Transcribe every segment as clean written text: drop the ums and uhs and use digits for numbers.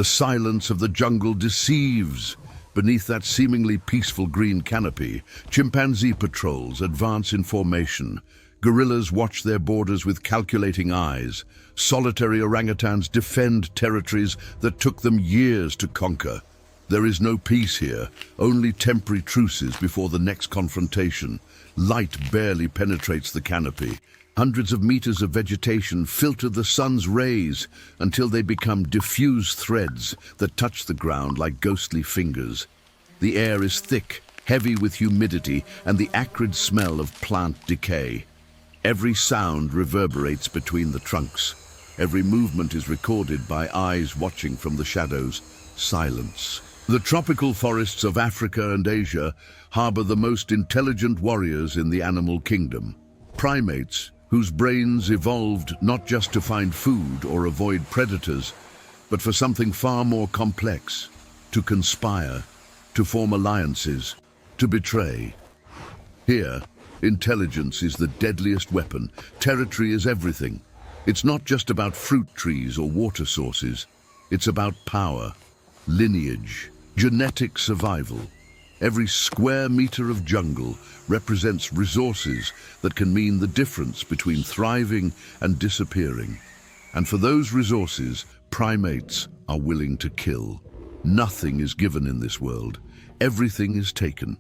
silence of the jungle deceives. Beneath that seemingly peaceful green canopy, chimpanzee patrols advance in formation. Gorillas watch their borders with calculating eyes. Solitary orangutans defend territories that took them years to conquer. There is no peace here, only temporary truces before the next confrontation. Light barely penetrates the canopy. Hundreds of meters of vegetation filter the sun's rays until they become diffuse threads that touch the ground like ghostly fingers. The air is thick, heavy with humidity and the acrid smell of plant decay. Every sound reverberates between the trunks. Every movement is recorded by eyes watching from the shadows. Silence. The tropical forests of Africa and Asia harbor the most intelligent warriors in the animal kingdom. Primates, whose brains evolved not just to find food or avoid predators, but for something far more complex, to conspire, to form alliances, to betray. Here, intelligence is the deadliest weapon. Territory is everything. It's not just about fruit trees or water sources. It's about power, lineage, genetic survival. Every square meter of jungle represents resources that can mean the difference between thriving and disappearing. And for those resources, primates are willing to kill. Nothing is given in this world. Everything is taken.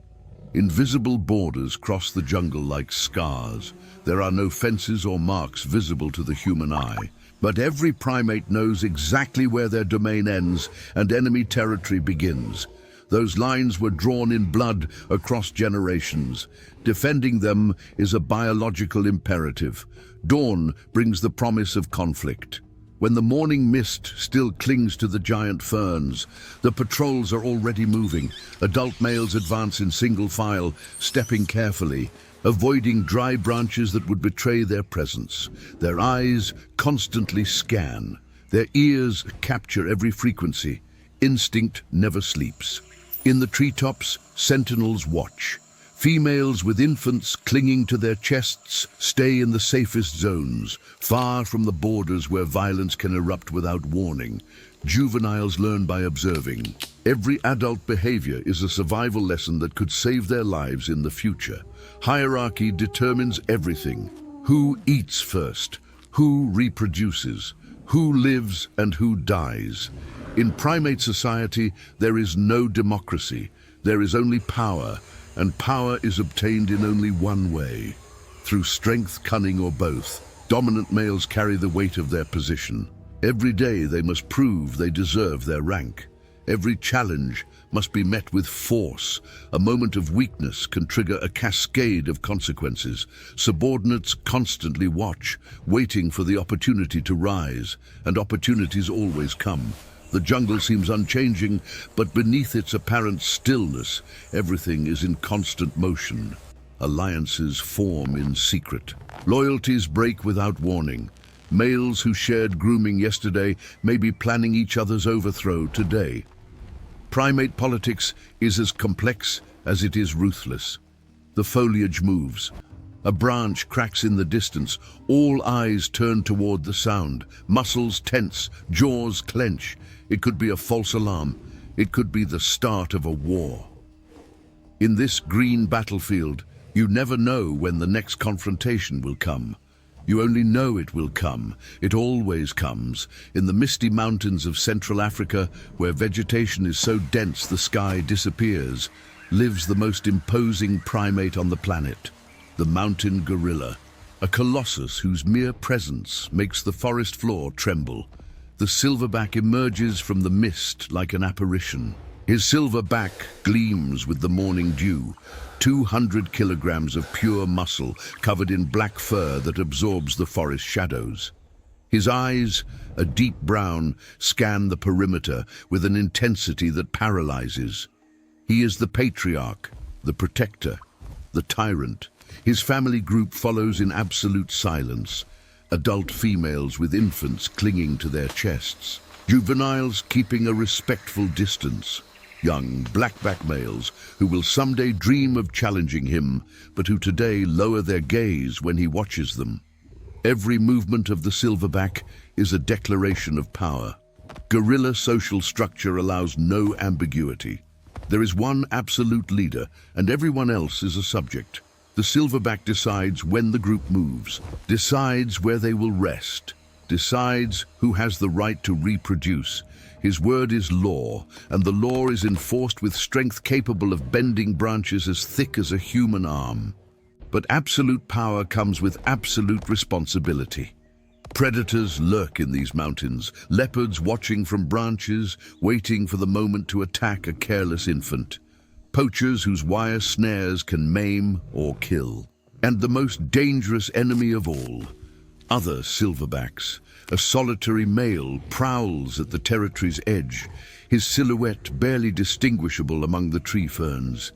Invisible borders cross the jungle like scars. There are no fences or marks visible to the human eye. But every primate knows exactly where their domain ends and enemy territory begins. Those lines were drawn in blood across generations. Defending them is a biological imperative. Dawn brings the promise of conflict. When the morning mist still clings to the giant ferns, the patrols are already moving. Adult males advance in single file, stepping carefully, avoiding dry branches that would betray their presence. Their eyes constantly scan. Their ears capture every frequency. Instinct never sleeps. In the treetops, sentinels watch. Females with infants clinging to their chests stay in the safest zones, far from the borders where violence can erupt without warning. Juveniles learn by observing. Every adult behavior is a survival lesson that could save their lives in the future. Hierarchy determines everything. Who eats first? Who reproduces? Who lives and who dies? In primate society, there is no democracy. There is only power, and power is obtained in only one way: through strength, cunning, or both. Dominant males carry the weight of their position. Every day they must prove they deserve their rank. Every challenge must be met with force. A moment of weakness can trigger a cascade of consequences. Subordinates constantly watch, waiting for the opportunity to rise, and opportunities always come. The jungle seems unchanging, but beneath its apparent stillness, everything is in constant motion. Alliances form in secret. Loyalties break without warning. Males who shared grooming yesterday may be planning each other's overthrow today. Primate politics is as complex as it is ruthless. The foliage moves. A branch cracks in the distance. All eyes turn toward the sound. Muscles tense, jaws clench. It could be a false alarm. It could be the start of a war. In this green battlefield, you never know when the next confrontation will come. You only know it will come. It always comes. In the misty mountains of Central Africa, where vegetation is so dense the sky disappears, lives the most imposing primate on the planet, the mountain gorilla, a colossus whose mere presence makes the forest floor tremble. The silverback emerges from the mist like an apparition. His silver back gleams with the morning dew, 200 kilograms of pure muscle covered in black fur that absorbs the forest shadows. His eyes, a deep brown, scan the perimeter with an intensity that paralyzes. He is the patriarch, the protector, the tyrant. His family group follows in absolute silence. Adult females with infants clinging to their chests. Juveniles keeping a respectful distance. Young blackback males who will someday dream of challenging him, but who today lower their gaze when he watches them. Every movement of the silverback is a declaration of power. Guerrilla social structure allows no ambiguity. There is one absolute leader, and everyone else is a subject. The silverback decides when the group moves, decides where they will rest, decides who has the right to reproduce. His word is law, and the law is enforced with strength capable of bending branches as thick as a human arm. But absolute power comes with absolute responsibility. Predators lurk in these mountains, leopards watching from branches, waiting for the moment to attack a careless infant. Poachers whose wire snares can maim or kill. And the most dangerous enemy of all, other silverbacks. A solitary male prowls at the territory's edge, his silhouette barely distinguishable among the tree ferns.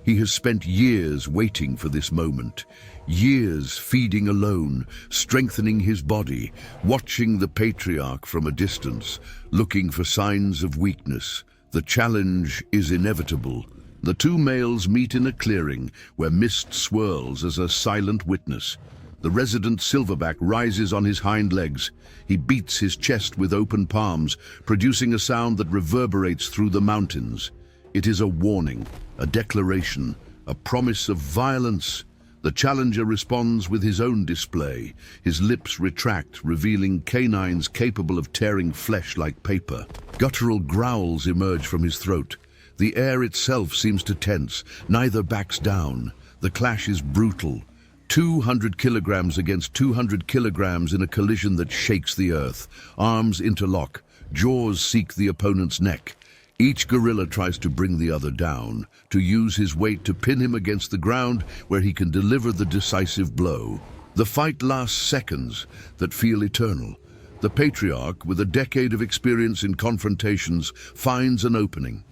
He has spent years waiting for this moment, years feeding alone, strengthening his body, watching the patriarch from a distance, looking for signs of weakness. The challenge is inevitable. The two males meet in a clearing where mist swirls as a silent witness. The resident silverback rises on his hind legs. He beats his chest with open palms, producing a sound that reverberates through the mountains. It is a warning, a declaration, a promise of violence. The challenger responds with his own display. His lips retract, revealing canines capable of tearing flesh like paper. Guttural growls emerge from his throat. The air itself seems to tense. Neither backs down. The clash is brutal. 200 kilograms against 200 kilograms in a collision that shakes the earth. Arms interlock. Jaws seek the opponent's neck. Each gorilla tries to bring the other down, to use his weight to pin him against the ground where he can deliver the decisive blow. The fight lasts seconds that feel eternal. The patriarch, with a decade of experience in confrontations, finds an opening.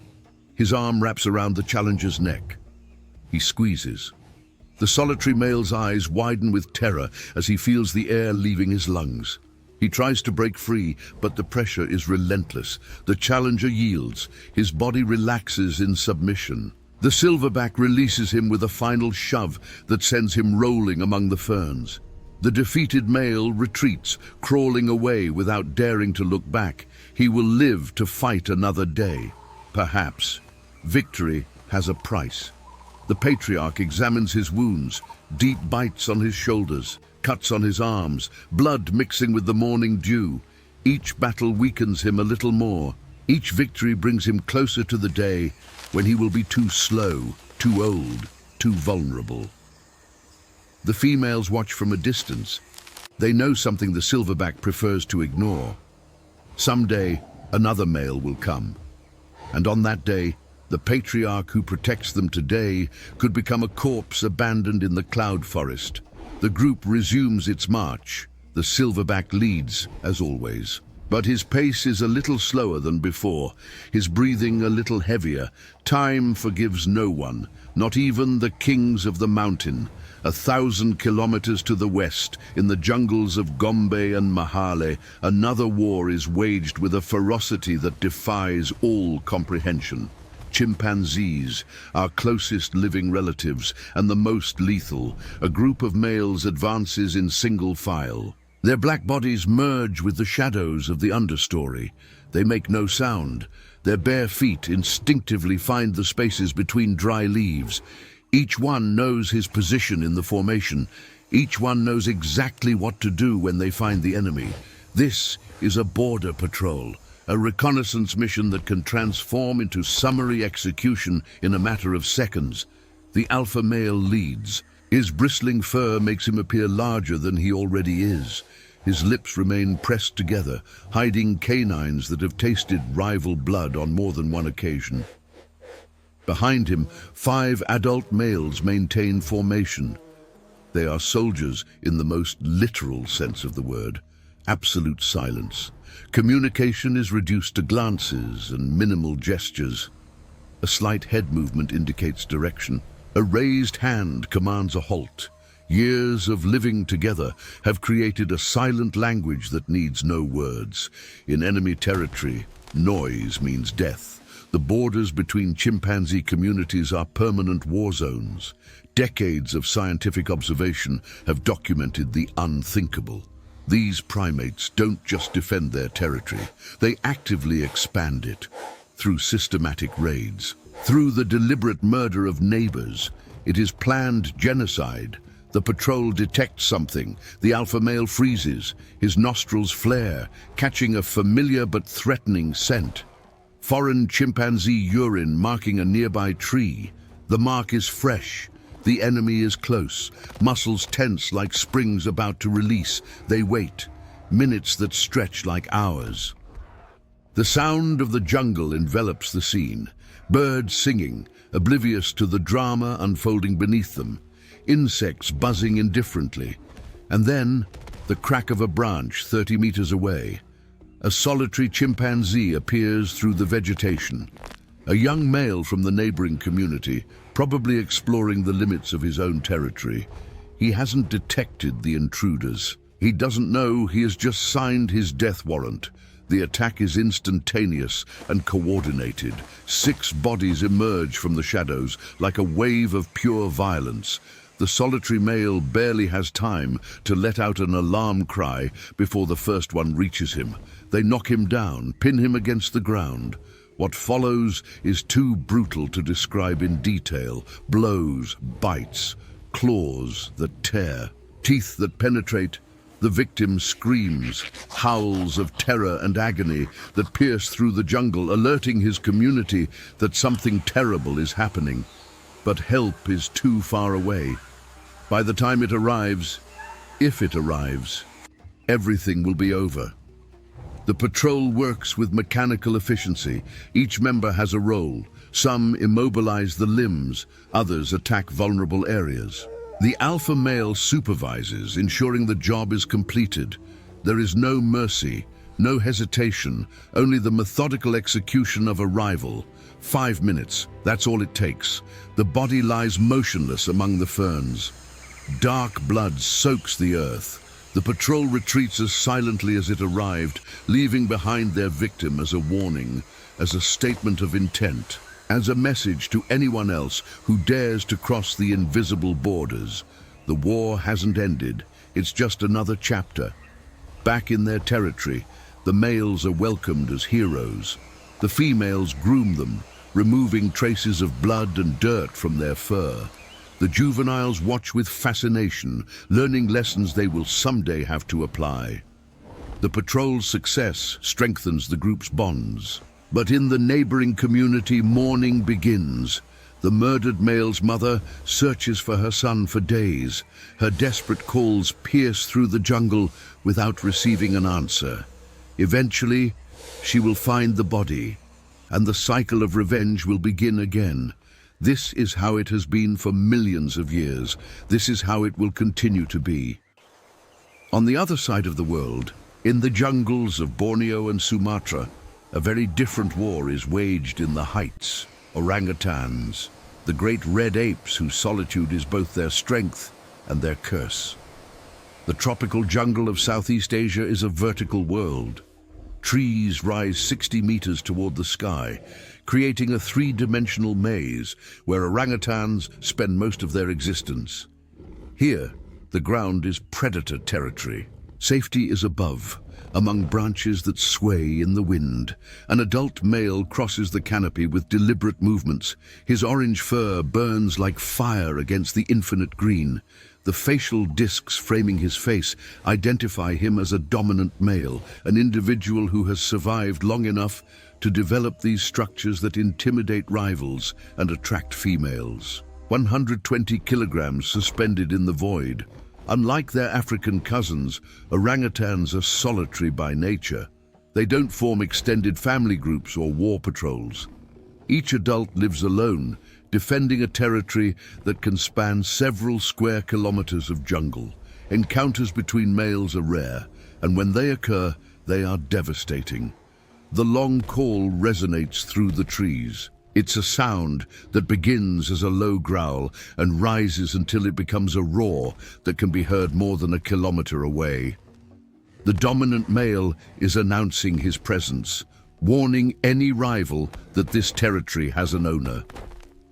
His arm wraps around the challenger's neck. He squeezes. The solitary male's eyes widen with terror as he feels the air leaving his lungs. He tries to break free, but the pressure is relentless. The challenger yields. His body relaxes in submission. The silverback releases him with a final shove that sends him rolling among the ferns. The defeated male retreats, crawling away without daring to look back. He will live to fight another day. Perhaps. Victory has a price. The patriarch examines his wounds, deep bites on his shoulders, cuts on his arms, blood mixing with the morning dew. Each battle weakens him a little more. Each victory brings him closer to the day when he will be too slow, too old, too vulnerable. The females watch from a distance. They know something the silverback prefers to ignore. Someday, another male will come. And on that day, the patriarch who protects them today could become a corpse abandoned in the cloud forest. The group resumes its march. The silverback leads, as always. But his pace is a little slower than before, his breathing a little heavier. Time forgives no one, not even the kings of the mountain. 1,000 kilometers to the west, in the jungles of Gombe and Mahale, another war is waged with a ferocity that defies all comprehension. Chimpanzees, our closest living relatives and the most lethal, a group of males advances in single file. Their black bodies merge with the shadows of the understory. They make no sound. Their bare feet instinctively find the spaces between dry leaves. Each one knows his position in the formation. Each one knows exactly what to do when they find the enemy. This is a border patrol. A reconnaissance mission that can transform into summary execution in a matter of seconds. The alpha male leads. His bristling fur makes him appear larger than he already is. His lips remain pressed together, hiding canines that have tasted rival blood on more than one occasion. Behind him, 5 adult males maintain formation. They are soldiers in the most literal sense of the word. Absolute silence. Communication is reduced to glances and minimal gestures. A slight head movement indicates direction. A raised hand commands a halt. Years of living together have created a silent language that needs no words. In enemy territory, noise means death. The borders between chimpanzee communities are permanent war zones. Decades of scientific observation have documented the unthinkable. These primates don't just defend their territory, they actively expand it through systematic raids. Through the deliberate murder of neighbors, it is planned genocide. The patrol detects something. The alpha male freezes, his nostrils flare, catching a familiar but threatening scent. Foreign chimpanzee urine marking a nearby tree. The mark is fresh. The enemy is close. Muscles tense like springs about to release. They wait, minutes that stretch like hours. The sound of the jungle envelops the scene. Birds singing, oblivious to the drama unfolding beneath them. Insects buzzing indifferently. And then, the crack of a branch 30 meters away. A solitary chimpanzee appears through the vegetation. A young male from the neighboring community, probably exploring the limits of his own territory. He hasn't detected the intruders. He doesn't know he has just signed his death warrant. The attack is instantaneous and coordinated. 6 bodies emerge from the shadows like a wave of pure violence. The solitary male barely has time to let out an alarm cry before the first one reaches him. They knock him down, pin him against the ground. What follows is too brutal to describe in detail. Blows, bites, claws that tear, teeth that penetrate. The victim screams, howls of terror and agony that pierce through the jungle, alerting his community that something terrible is happening. But help is too far away. By the time it arrives, if it arrives, everything will be over. The patrol works with mechanical efficiency. Each member has a role. Some immobilize the limbs, others attack vulnerable areas. The alpha male supervises, ensuring the job is completed. There is no mercy, no hesitation, only the methodical execution of a rival. 5 minutes, that's all it takes. The body lies motionless among the ferns. Dark blood soaks the earth. The patrol retreats as silently as it arrived, leaving behind their victim as a warning, as a statement of intent, as a message to anyone else who dares to cross the invisible borders. The war hasn't ended, it's just another chapter. Back in their territory, the males are welcomed as heroes. The females groom them, removing traces of blood and dirt from their fur. The juveniles watch with fascination, learning lessons they will someday have to apply. The patrol's success strengthens the group's bonds. But in the neighboring community, mourning begins. The murdered male's mother searches for her son for days. Her desperate calls pierce through the jungle without receiving an answer. Eventually, she will find the body, and the cycle of revenge will begin again. This is how it has been for millions of years. This is how it will continue to be. On the other side of the world, in the jungles of Borneo and Sumatra, a very different war is waged in the heights. Orangutans, the great red apes whose solitude is both their strength and their curse. The tropical jungle of Southeast Asia is a vertical world. Trees rise 60 meters toward the sky, creating a 3-dimensional maze where orangutans spend most of their existence. Here, the ground is predator territory. Safety is above, among branches that sway in the wind. An adult male crosses the canopy with deliberate movements. His orange fur burns like fire against the infinite green. The facial discs framing his face identify him as a dominant male, an individual who has survived long enough to develop these structures that intimidate rivals and attract females. 120 kilograms suspended in the void. Unlike their African cousins, orangutans are solitary by nature. They don't form extended family groups or war patrols. Each adult lives alone, defending a territory that can span several square kilometers of jungle. Encounters between males are rare, and when they occur, they are devastating. The long call resonates through the trees. It's a sound that begins as a low growl and rises until it becomes a roar that can be heard more than a kilometer away. The dominant male is announcing his presence, warning any rival that this territory has an owner.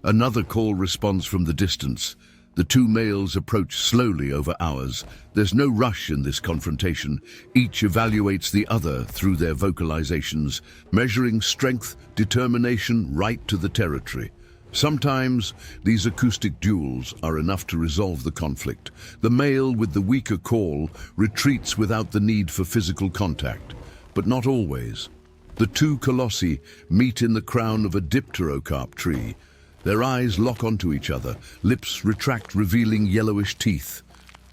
Another call responds from the distance, The two males approach slowly over hours. There's no rush in this confrontation. Each evaluates the other through their vocalizations, measuring strength, determination right to the territory. Sometimes these acoustic duels are enough to resolve the conflict. The male with the weaker call retreats without the need for physical contact, but not always. The two colossi meet in the crown of a dipterocarp tree. Their eyes lock onto each other, lips retract, revealing yellowish teeth.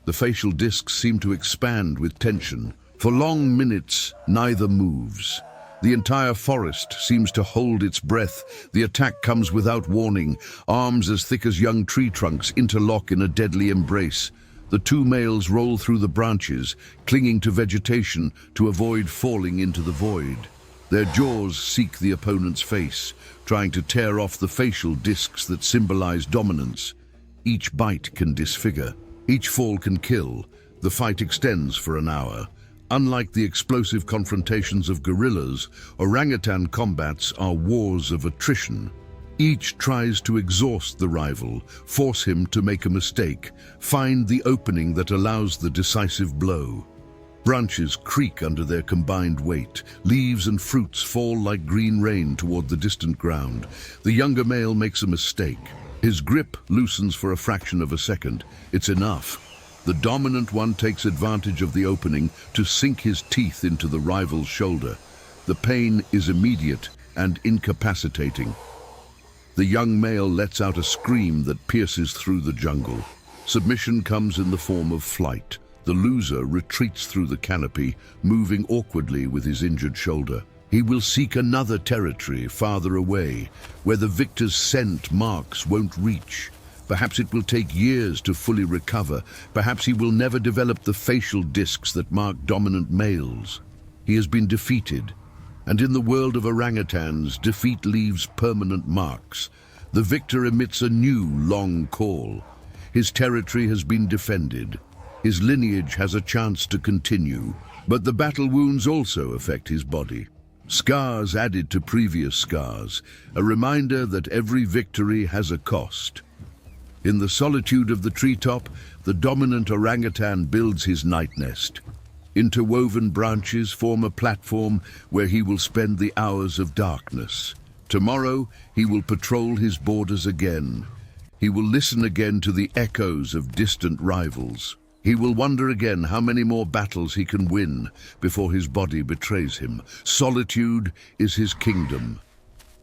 The facial discs seem to expand with tension. For long minutes, neither moves. The entire forest seems to hold its breath. The attack comes without warning. Arms as thick as young tree trunks interlock in a deadly embrace. The two males roll through the branches, clinging to vegetation to avoid falling into the void. Their jaws seek the opponent's face, trying to tear off the facial discs that symbolize dominance. Each bite can disfigure. Each fall can kill. The fight extends for an hour. Unlike the explosive confrontations of gorillas, orangutan combats are wars of attrition. Each tries to exhaust the rival, force him to make a mistake, find the opening that allows the decisive blow. Branches creak under their combined weight. Leaves and fruits fall like green rain toward the distant ground. The younger male makes a mistake. His grip loosens for a fraction of a second. It's enough. The dominant one takes advantage of the opening to sink his teeth into the rival's shoulder. The pain is immediate and incapacitating. The young male lets out a scream that pierces through the jungle. Submission comes in the form of flight. The loser retreats through the canopy, moving awkwardly with his injured shoulder. He will seek another territory farther away, where the victor's scent marks won't reach. Perhaps it will take years to fully recover. Perhaps he will never develop the facial discs that mark dominant males. He has been defeated, and in the world of orangutans, defeat leaves permanent marks. The victor emits a new, long call. His territory has been defended. His lineage has a chance to continue, but the battle wounds also affect his body. Scars added to previous scars, a reminder that every victory has a cost. In the solitude of the treetop, the dominant orangutan builds his night nest. Interwoven branches form a platform where he will spend the hours of darkness. Tomorrow, he will patrol his borders again. He will listen again to the echoes of distant rivals. He will wonder again how many more battles he can win before his body betrays him. Solitude is his kingdom,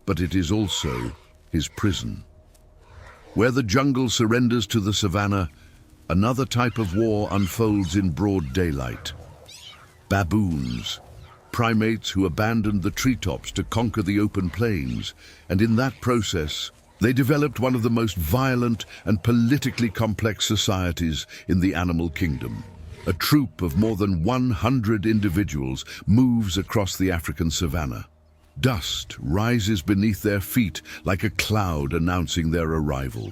but it is also his prison. Where the jungle surrenders to the savannah, another type of war unfolds in broad daylight. Baboons, primates who abandoned the treetops to conquer the open plains, and in that process, they developed one of the most violent and politically complex societies in the animal kingdom. A troop of more than 100 individuals moves across the African savanna. Dust rises beneath their feet like a cloud announcing their arrival.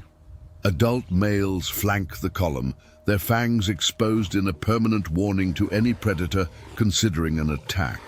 Adult males flank the column, their fangs exposed in a permanent warning to any predator considering an attack.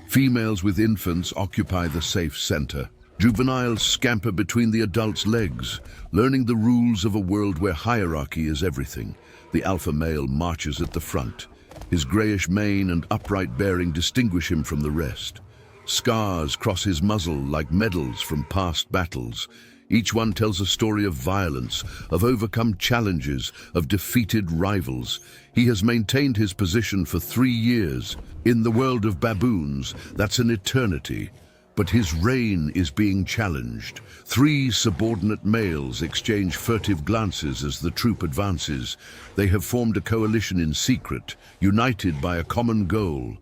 Females with infants occupy the safe center. Juveniles scamper between the adults' legs, learning the rules of a world where hierarchy is everything. The alpha male marches at the front. His grayish mane and upright bearing distinguish him from the rest. Scars cross his muzzle like medals from past battles. Each one tells a story of violence, of overcome challenges, of defeated rivals. He has maintained his position for 3 years. In the world of baboons, that's an eternity. But his reign is being challenged. 3 subordinate males exchange furtive glances as the troop advances. They have formed a coalition in secret, united by a common goal: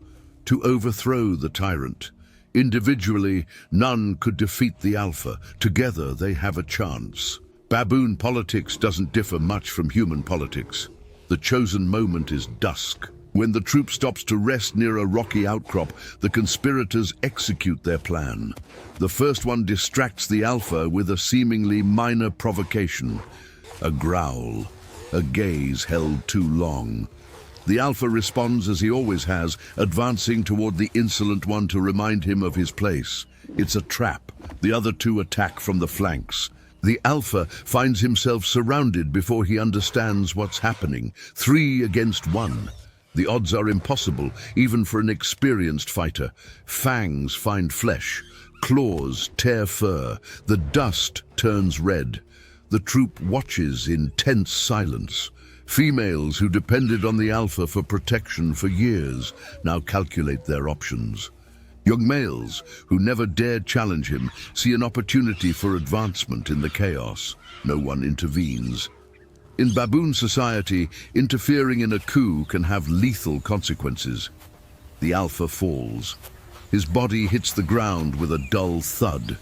to overthrow the tyrant. Individually, none could defeat the alpha. Together, they have a chance. Baboon politics doesn't differ much from human politics. The chosen moment is dusk. When the troop stops to rest near a rocky outcrop, the conspirators execute their plan. The first one distracts the alpha with a seemingly minor provocation. A growl, a gaze held too long. The alpha responds as he always has, advancing toward the insolent one to remind him of his place. It's a trap. The other two attack from the flanks. The alpha finds himself surrounded before he understands what's happening. 3 against 1. The odds are impossible, even for an experienced fighter. Fangs find flesh, claws tear fur, the dust turns red. The troop watches in tense silence. Females who depended on the alpha for protection for years now calculate their options. Young males who never dared challenge him see an opportunity for advancement in the chaos. No one intervenes. In baboon society, interfering in a coup can have lethal consequences. The alpha falls. His body hits the ground with a dull thud.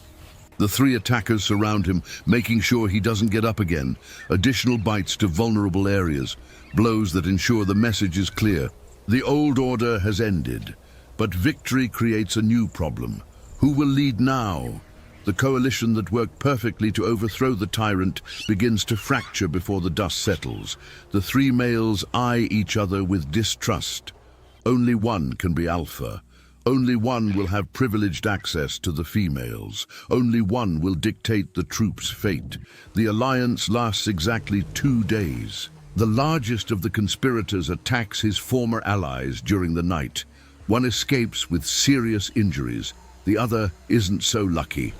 The 3 attackers surround him, making sure he doesn't get up again. Additional bites to vulnerable areas, blows that ensure the message is clear. The old order has ended, but victory creates a new problem. Who will lead now? The coalition that worked perfectly to overthrow the tyrant begins to fracture before the dust settles. The 3 males eye each other with distrust. Only one can be alpha. Only one will have privileged access to the females. Only one will dictate the troop's fate. The alliance lasts exactly 2 days. The largest of the conspirators attacks his former allies during the night. One escapes with serious injuries. The other isn't so lucky.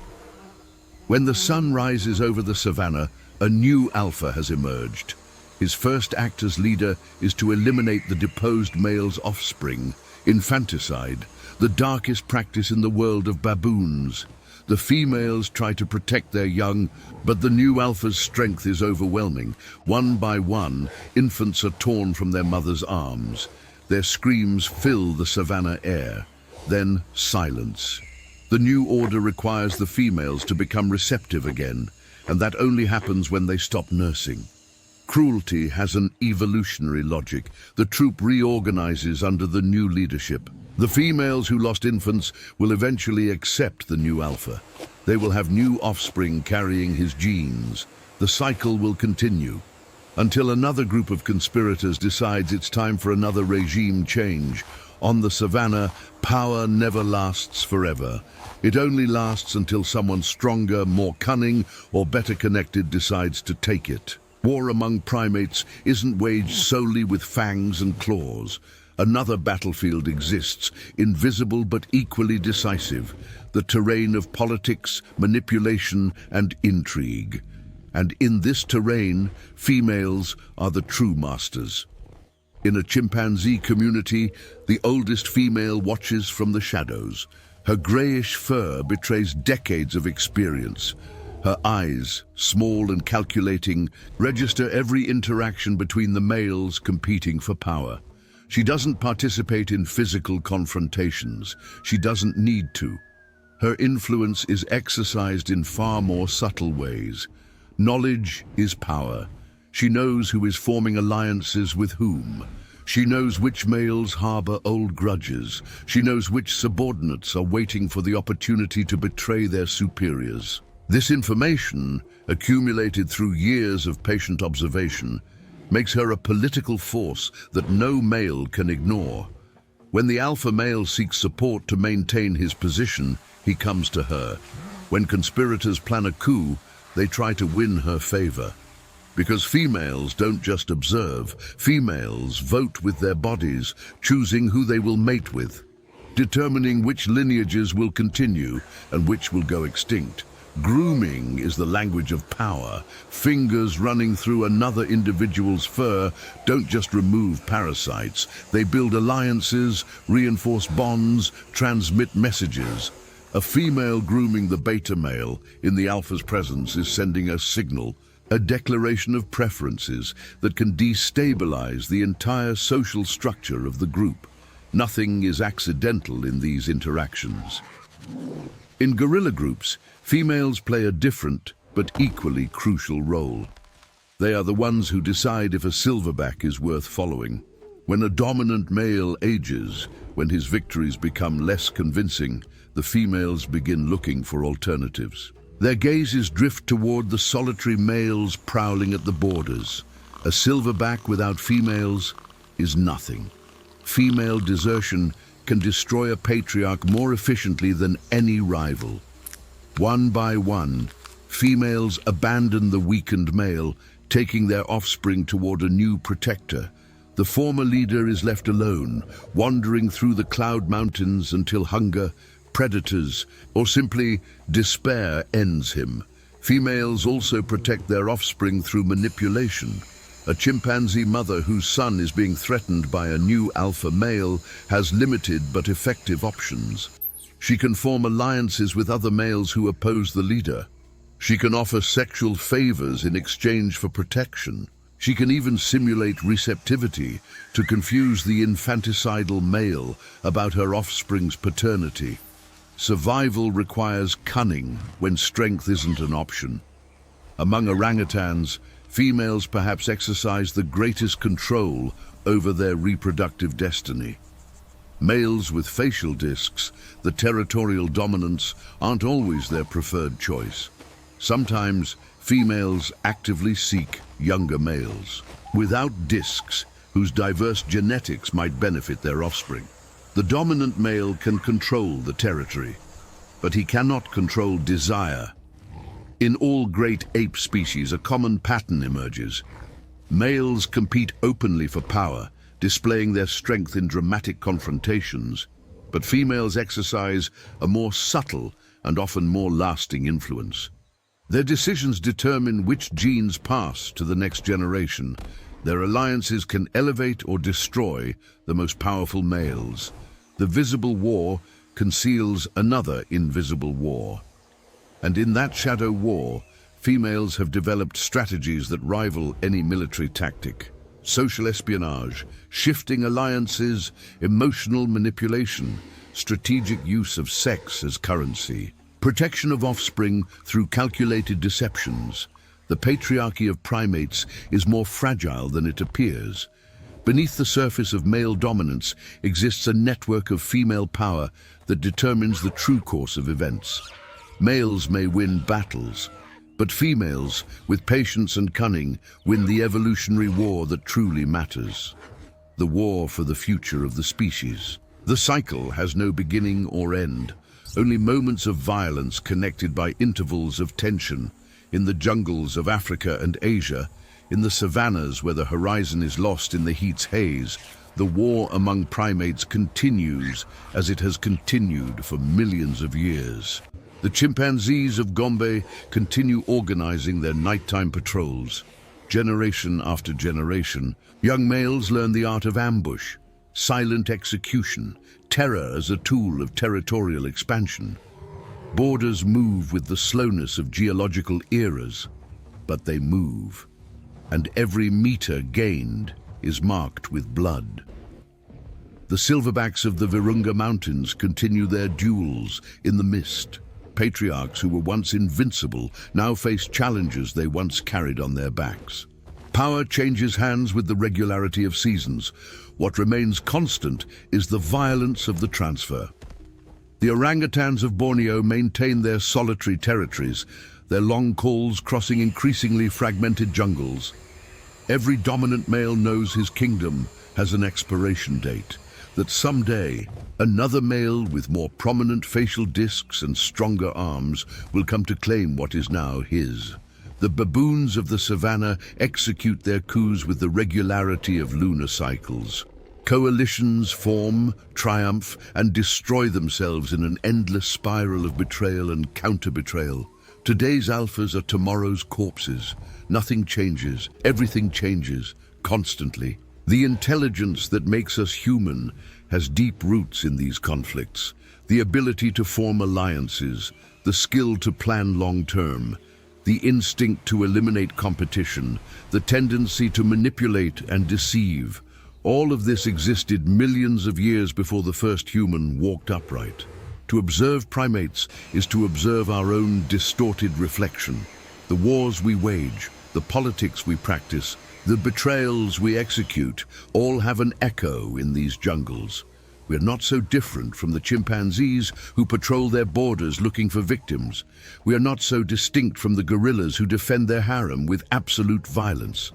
When the sun rises over the savannah, a new alpha has emerged. His first act as leader is to eliminate the deposed male's offspring. Infanticide, the darkest practice in the world of baboons. The females try to protect their young, but the new alpha's strength is overwhelming. One by one, infants are torn from their mother's arms. Their screams fill the savannah air. Then silence. The new order requires the females to become receptive again, and that only happens when they stop nursing. Cruelty has an evolutionary logic. The troop reorganizes under the new leadership. The females who lost infants will eventually accept the new alpha. They will have new offspring carrying his genes. The cycle will continue until another group of conspirators decides it's time for another regime change. On the savannah, power never lasts forever. It only lasts until someone stronger, more cunning, or better connected decides to take it. War among primates isn't waged solely with fangs and claws. Another battlefield exists, invisible but equally decisive, the terrain of politics, manipulation, and intrigue. And in this terrain, females are the true masters. In a chimpanzee community, the oldest female watches from the shadows. Her grayish fur betrays decades of experience. Her eyes, small and calculating, register every interaction between the males competing for power. She doesn't participate in physical confrontations. She doesn't need to. Her influence is exercised in far more subtle ways. Knowledge is power. She knows who is forming alliances with whom. She knows which males harbor old grudges. She knows which subordinates are waiting for the opportunity to betray their superiors. This information, accumulated through years of patient observation, makes her a political force that no male can ignore. When the alpha male seeks support to maintain his position, he comes to her. When conspirators plan a coup, they try to win her favor. Because females don't just observe, females vote with their bodies, choosing who they will mate with, determining which lineages will continue and which will go extinct. Grooming is the language of power. Fingers running through another individual's fur don't just remove parasites. They build alliances, reinforce bonds, transmit messages. A female grooming the beta male in the alpha's presence is sending a signal, a declaration of preferences that can destabilize the entire social structure of the group. Nothing is accidental in these interactions. In guerrilla groups, females play a different but equally crucial role. They are the ones who decide if a silverback is worth following. When a dominant male ages, when his victories become less convincing, the females begin looking for alternatives. Their gazes drift toward the solitary males prowling at the borders. A silverback without females is nothing. Female desertion can destroy a patriarch more efficiently than any rival. One by one, Females abandon the weakened male, taking their offspring toward a new protector. The former leader is left alone, wandering through the cloud mountains until hunger, predators, or simply despair ends him. Females also protect their offspring through manipulation. A chimpanzee mother whose son is being threatened by a new alpha male has limited but effective options. She can form alliances with other males who oppose the leader. She can offer sexual favors in exchange for protection. She can even simulate receptivity to confuse the infanticidal male about her offspring's paternity. Survival requires cunning when strength isn't an option. Among orangutans, females perhaps exercise the greatest control over their reproductive destiny. Males with facial discs, the territorial dominants, aren't always their preferred choice. Sometimes, females actively seek younger males without discs whose diverse genetics might benefit their offspring. The dominant male can control the territory, but he cannot control desire. In all great ape species, a common pattern emerges. Males compete openly for power, displaying their strength in dramatic confrontations, but females exercise a more subtle and often more lasting influence. Their decisions determine which genes pass to the next generation. Their alliances can elevate or destroy the most powerful males. The visible war conceals another invisible war. And in that shadow war, females have developed strategies that rival any military tactic. Social espionage, shifting alliances, emotional manipulation, strategic use of sex as currency. Protection of offspring through calculated deceptions. The patriarchy of primates is more fragile than it appears. Beneath the surface of male dominance exists a network of female power that determines the true course of events. Males may win battles, but females, with patience and cunning, win the evolutionary war that truly matters. The war for the future of the species. The cycle has no beginning or end. Only moments of violence connected by intervals of tension. In the jungles of Africa and Asia, in the savannas where the horizon is lost in the heat's haze, the war among primates continues as it has continued for millions of years. The chimpanzees of Gombe continue organizing their nighttime patrols. Generation after generation, young males learn the art of ambush, silent execution, terror as a tool of territorial expansion. Borders move with the slowness of geological eras, but they move, and every meter gained is marked with blood. The silverbacks of the Virunga Mountains continue their duels in the mist. Patriarchs who were once invincible now face challenges they once carried on their backs. Power changes hands with the regularity of seasons. What remains constant is the violence of the transfer. The orangutans of Borneo maintain their solitary territories, their long calls crossing increasingly fragmented jungles. Every dominant male knows his kingdom has an expiration date, that someday another male with more prominent facial discs and stronger arms will come to claim what is now his. The baboons of the savannah execute their coups with the regularity of lunar cycles. Coalitions form, triumph, and destroy themselves in an endless spiral of betrayal and counter-betrayal. Today's alphas are tomorrow's corpses. Nothing changes, everything changes, constantly. The intelligence that makes us human has deep roots in these conflicts. The ability to form alliances, the skill to plan long-term, the instinct to eliminate competition, the tendency to manipulate and deceive. All of this existed millions of years before the first human walked upright. To observe primates is to observe our own distorted reflection. The wars we wage, the politics we practice, the betrayals we execute, all have an echo in these jungles. We're not so different from the chimpanzees who patrol their borders looking for victims. We are not so distinct from the gorillas who defend their harem with absolute violence.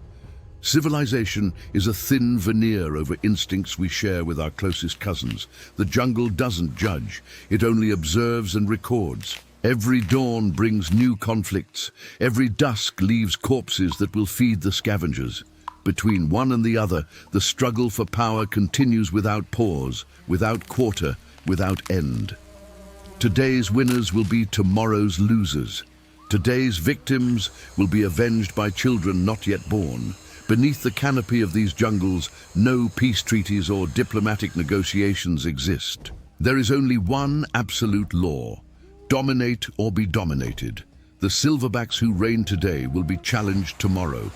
Civilization is a thin veneer over instincts we share with our closest cousins. The jungle doesn't judge, it only observes and records. Every dawn brings new conflicts. Every dusk leaves corpses that will feed the scavengers. Between one and the other, the struggle for power continues without pause, without quarter, without end. Today's winners will be tomorrow's losers. Today's victims will be avenged by children not yet born. Beneath the canopy of these jungles, no peace treaties or diplomatic negotiations exist. There is only one absolute law: dominate or be dominated. The silverbacks who reign today will be challenged tomorrow.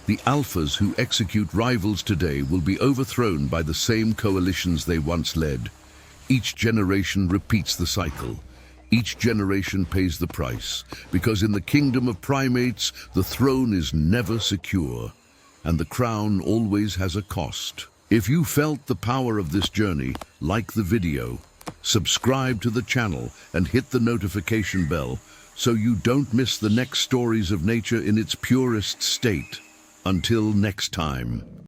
The alphas who execute rivals today will be overthrown by the same coalitions they once led. Each generation repeats the cycle. Each generation pays the price, because in the kingdom of primates, the throne is never secure, and the crown always has a cost. If you felt the power of this journey, like the video, subscribe to the channel and hit the notification bell so you don't miss the next stories of nature in its purest state. Until next time.